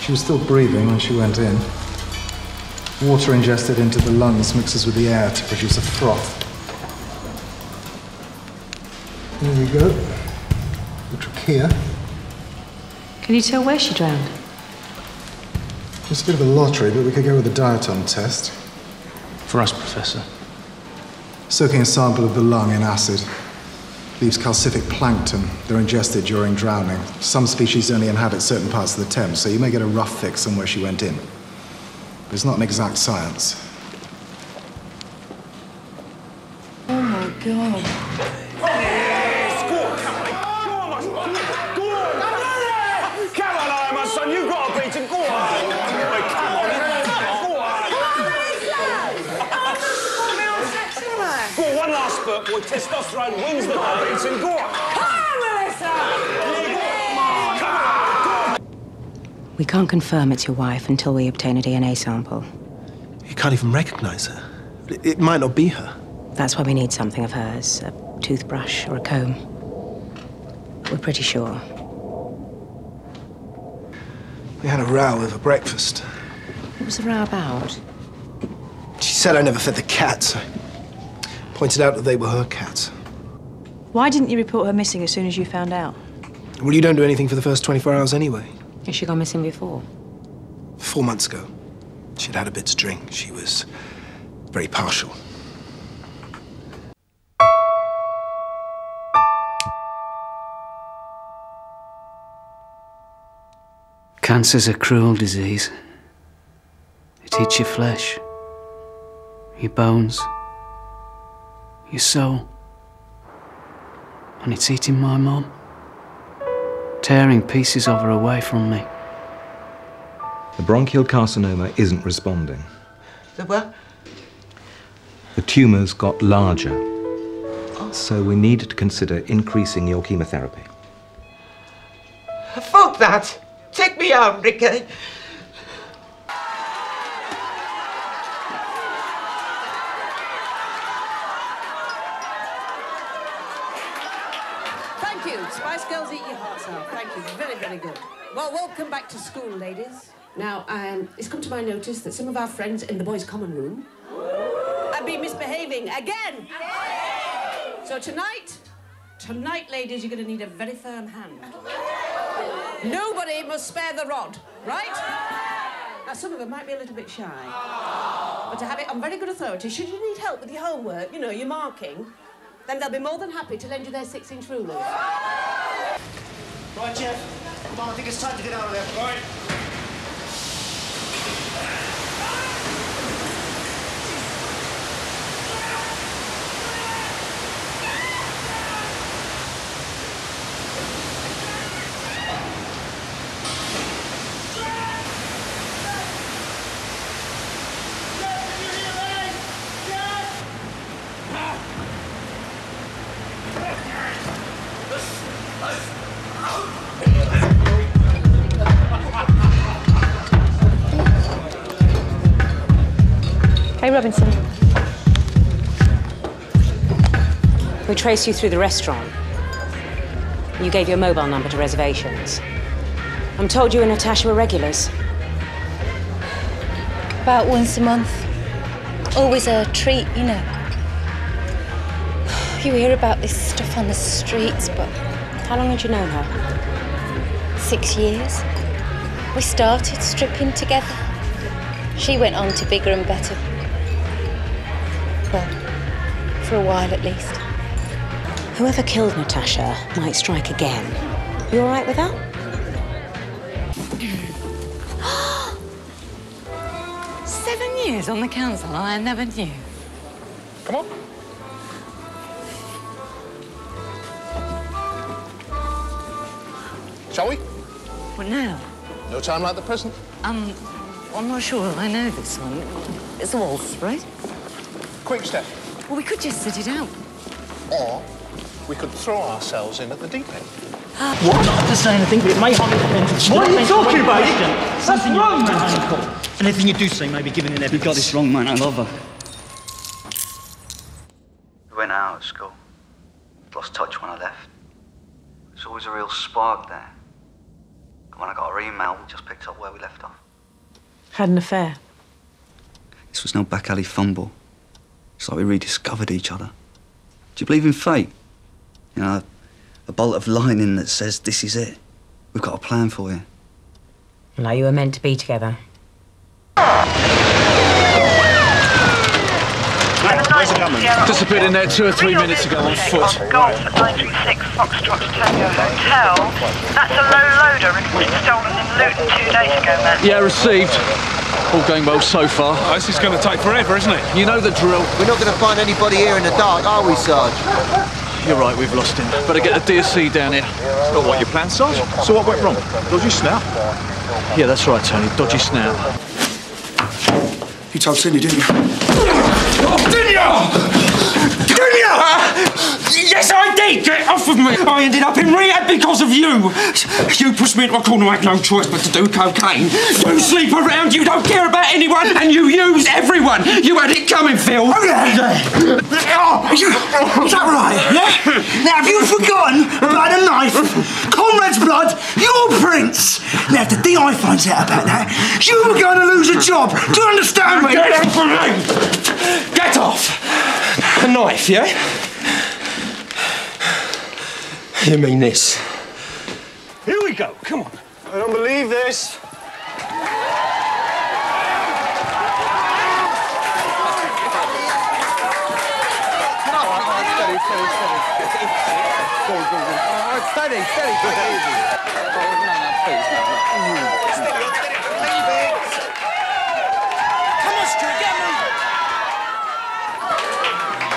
She was still breathing when she went in. Water ingested into the lungs mixes with the air to produce a froth. There we go. The trachea. Can you tell where she drowned? It's a bit of a lottery, but we could go with a diatom test. For us, Professor. Soaking a sample of the lung in acid leaves calcific plankton. They're ingested during drowning. Some species only inhabit certain parts of the Thames, so you may get a rough fix on where she went in. But it's not an exact science. Oh my God. Come on, Iron, my son, you've got to beat him. Go on. Come on. Go on, one last spurt, boy. Testosterone wins the beats and go on. We can't confirm it's your wife until we obtain a DNA sample. You can't even recognize her. It might not be her. That's why we need something of hers, a toothbrush or a comb. We're pretty sure. We had a row over breakfast. What was the row about? She said I never fed the cats. I pointed out that they were her cats. Why didn't you report her missing as soon as you found out? Well, you don't do anything for the first 24 hours anyway. Has she gone missing before? 4 months ago. She'd had a bit to drink. She was very partial. Cancer's a cruel disease. It eats your flesh, your bones, your soul. And it's eating my mum, tearing pieces of her away from me. The bronchial carcinoma isn't responding. The what? The tumours got larger. So we need to consider increasing your chemotherapy. Fuck that! Take me home, Ricky. Thank you. Spice Girls eat your hearts out. Thank you. Very, very good. Well, welcome back to school, ladies. Now, it's come to my notice that some of our friends in the boys' common room have been misbehaving again. So tonight, ladies, you're going to need a very firm hand. Nobody must spare the rod, right? Now, some of them might be a little bit shy. But to have it on very good authority, should you need help with your homework, you know, your marking, then they'll be more than happy to lend you their 6-inch rulers. Right, Jeff. Come on, I think it's time to get out of there. Right. Hey, Robinson. We traced you through the restaurant. You gave your mobile number to reservations. I'm told you and Natasha were regulars. About once a month. Always a treat, you know. You hear about this stuff on the streets, but... How long had you known her? 6 years. We started stripping together. She went on to bigger and better. Well, for a while at least. Whoever killed Natasha might strike again. You all right with that? 7 years on the council, and I never knew. Come on. Shall we? What now? No time like the present. I'm not sure I know this one. It's a waltz, right? Quick step. Well, we could just sit it out. Or we could throw ourselves in at the deep end. What? Not to say anything, but it may harm your defence. What are you talking about? That's wrong, man. Anything you do say may be given in evidence. You got this wrong, man. I love her. We went out at school. Lost touch when I left. There's always a real spark there. When I got her email, we just picked up where we left off. Had an affair. This was no back alley fumble. It's like we rediscovered each other. Do you believe in fate? You know, a bolt of lightning that says this is it. We've got a plan for you. Like you were meant to be together. Disappeared in there 2 or 3 minutes ago on foot. Golf at 936 Foxtrot Tokyo Hotel. That's a low loader reported stolen in Luton 2 days ago, man. Yeah, received. All going well so far. Oh, this is going to take forever, isn't it? You know the drill. We're not going to find anybody here in the dark, are we, Sarge? You're right, we've lost him. Better get the DSC down here. It's not what you planned, Sarge. So what went wrong? Dodgy snout? Yeah, that's right, Tony. Dodgy snout. You told Cindy, didn't you? Oh, didn't you? Didn't you? Yes, I did! Get off of me! I ended up in rehab because of you! You pushed me into a corner. I had no choice but to do cocaine. You sleep around, you don't care about anyone, and you use everyone! You had it coming, Phil! Oh, yeah. Is that right, yeah? Now, have you forgotten about the knife, Conrad's blood, your prints? Now, if the DI finds out about that, you were going to lose a job. Do you understand me? Get off of me! Get off! A knife, yeah? You mean this? Here we go, come on. I don't believe this.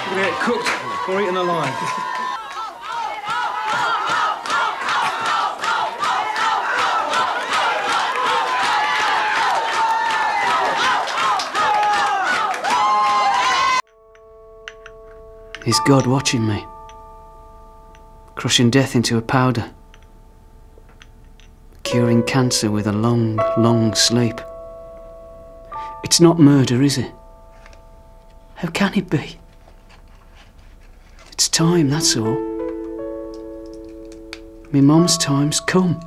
We're going to get cooked or eaten alive. Is God watching me? Crushing death into a powder. Curing cancer with a long, long sleep. It's not murder, is it? How can it be? It's time, that's all. My mum's time's come.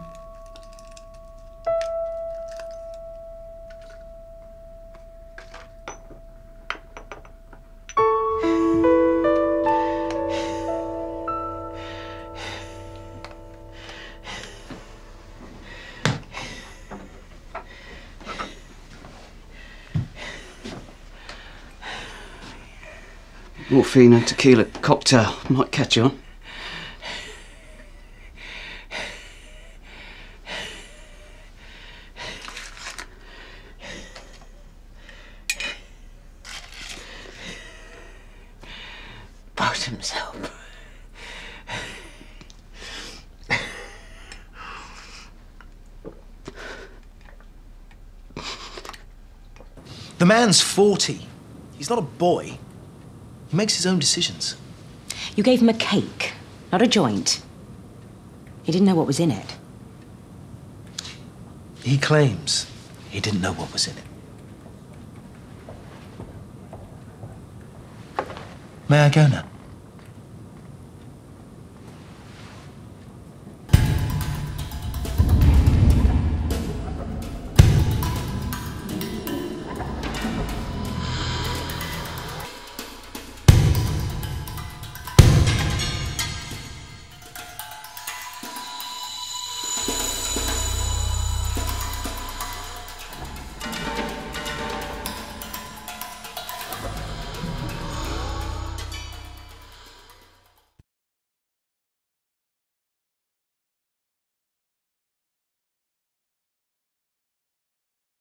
Morphine and tequila cocktail might catch on. Bottoms help. The man's 40. He's not a boy. He makes his own decisions. You gave him a cake, not a joint. He didn't know what was in it. He claims he didn't know what was in it. May I go now?